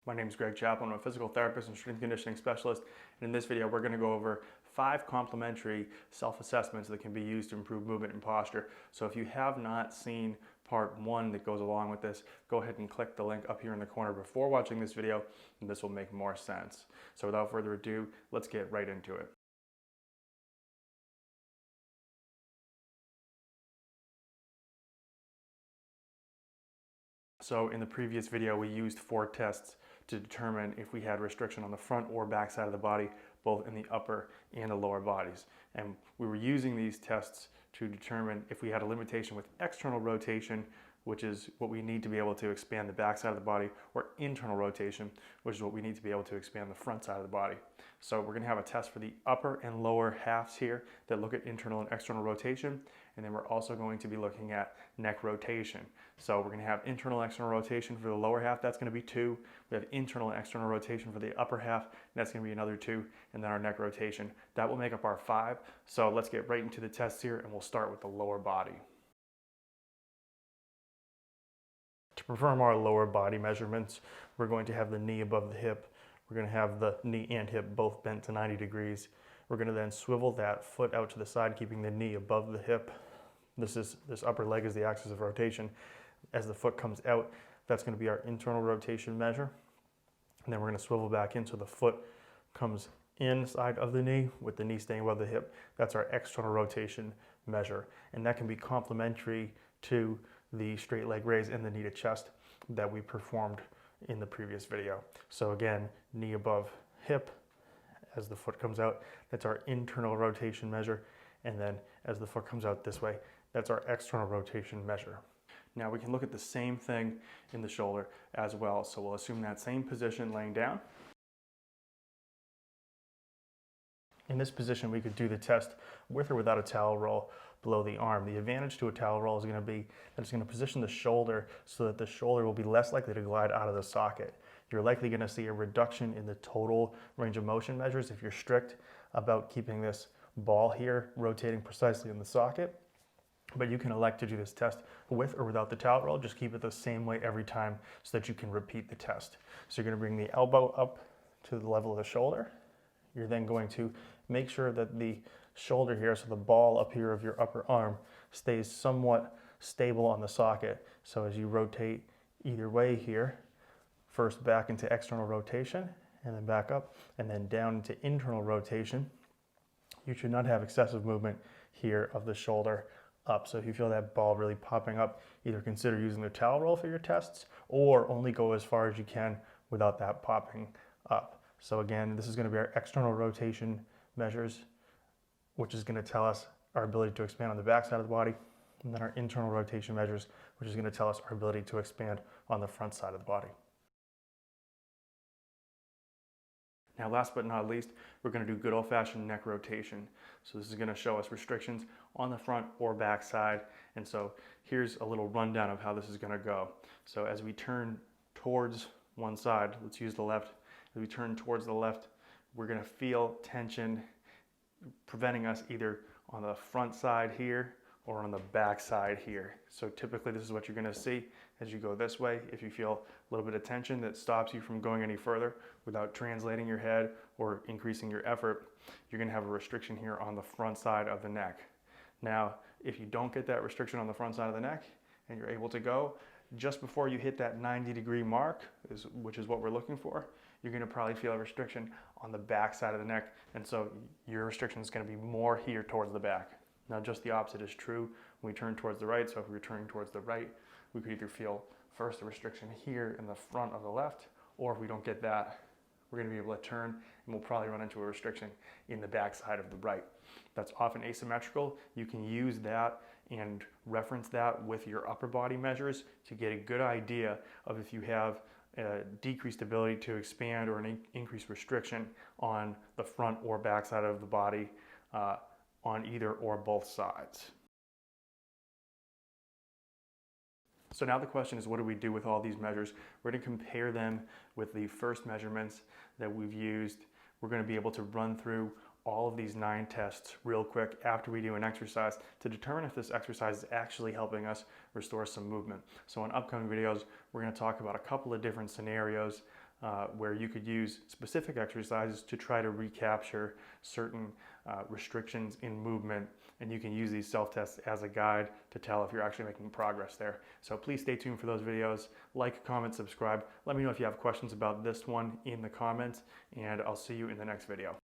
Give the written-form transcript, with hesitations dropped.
My name is Greg Chappell. I'm a physical therapist and strength conditioning specialist. And in this video, we're going to go over 5 complementary self-assessments that can be used to improve movement and posture. So if you have not seen part 1 that goes along with this, go ahead and click the link up here in the corner before watching this video, and this will make more sense. So without further ado, let's get right into it. So in the previous video, we used 4 tests to determine if we had restriction on the front or back side of the body, both in the upper and the lower bodies. And we were using these tests to determine if we had a limitation with external rotation, which is what we need to be able to expand the back side of the body, or internal rotation, which is what we need to be able to expand the front side of the body. So we're going to have a test for the upper and lower halves here that look at internal and external rotation, and then we're also going to be looking at neck rotation. So we're going to have internal and external rotation for the lower half, that's going to be 2. We have internal and external rotation for the upper half, and that's going to be another 2, and then our neck rotation. That will make up our 5. So let's get right into the tests here, and we'll start with the lower body. To perform our lower body measurements, we're going to have the knee above the hip. We're going to have the knee and hip both bent to 90 degrees. We're going to then swivel that foot out to the side, keeping the knee above the hip. This upper leg is the axis of rotation. As the foot comes out, that's going to be our internal rotation measure. And then we're going to swivel back in so the foot comes inside of the knee with the knee staying above the hip. That's our external rotation measure. And that can be complementary to the straight leg raise and the knee to chest that we performed in the previous video. So again, knee above hip as the foot comes out, that's our internal rotation measure. And then as the foot comes out this way, that's our external rotation measure. Now we can look at the same thing in the shoulder as well. So we'll assume that same position laying down. In this position, we could do the test with or without a towel roll below the arm. The advantage to a towel roll is going to be that it's going to position the shoulder so that the shoulder will be less likely to glide out of the socket. You're likely going to see a reduction in the total range of motion measures if you're strict about keeping this ball here rotating precisely in the socket. But you can elect to do this test with or without the towel roll. Just keep it the same way every time so that you can repeat the test. So you're going to bring the elbow up to the level of the shoulder. You're then going to make sure that the shoulder here, so the ball up here of your upper arm, stays somewhat stable on the socket. So as you rotate either way here, first back into external rotation, and then back up, and then down into internal rotation, you should not have excessive movement here of the shoulder up. So if you feel that ball really popping up, either consider using the towel roll for your tests, or only go as far as you can without that popping up. So again, this is going to be our external rotation measures, which is going to tell us our ability to expand on the back side of the body, and then our internal rotation measures, which is going to tell us our ability to expand on the front side of the body. Now, last but not least, we're going to do good old-fashioned neck rotation. So this is going to show us restrictions on the front or back side. And so here's a little rundown of how this is going to go. So as we turn towards one side, let's use the left. As we turn towards the left, we're going to feel tension preventing us either on the front side here or on the back side here. So typically this is what you're going to see as you go this way. If you feel a little bit of tension that stops you from going any further without translating your head or increasing your effort, you're going to have a restriction here on the front side of the neck. Now, if you don't get that restriction on the front side of the neck and you're able to go, just before you hit that 90-degree mark, which is what we're looking for, you're going to probably feel a restriction on the back side of the neck, and so your restriction is going to be more here towards the back. Now, just the opposite is true when we turn towards the right. So if we were turning towards the right, we could either feel first a restriction here in the front of the left, or if we don't get that, we're going to be able to turn and we'll probably run into a restriction in the back side of the right. That's often asymmetrical. You can use that and reference that with your upper body measures to get a good idea of if you have a decreased ability to expand or an increased restriction on the front or back side of the body on either or both sides. So now the question is, what do we do with all these measures? We're going to compare them with the first measurements that we've used. We're going to be able to run through all of these 9 tests real quick after we do an exercise to determine if this exercise is actually helping us restore some movement. So in upcoming videos, we're going to talk about a couple of different scenarios where you could use specific exercises to try to recapture certain restrictions in movement, and you can use these self-tests as a guide to tell if you're actually making progress there. So please stay tuned for those videos. Like, comment, subscribe. Let me know if you have questions about this one in the comments, and I'll see you in the next video.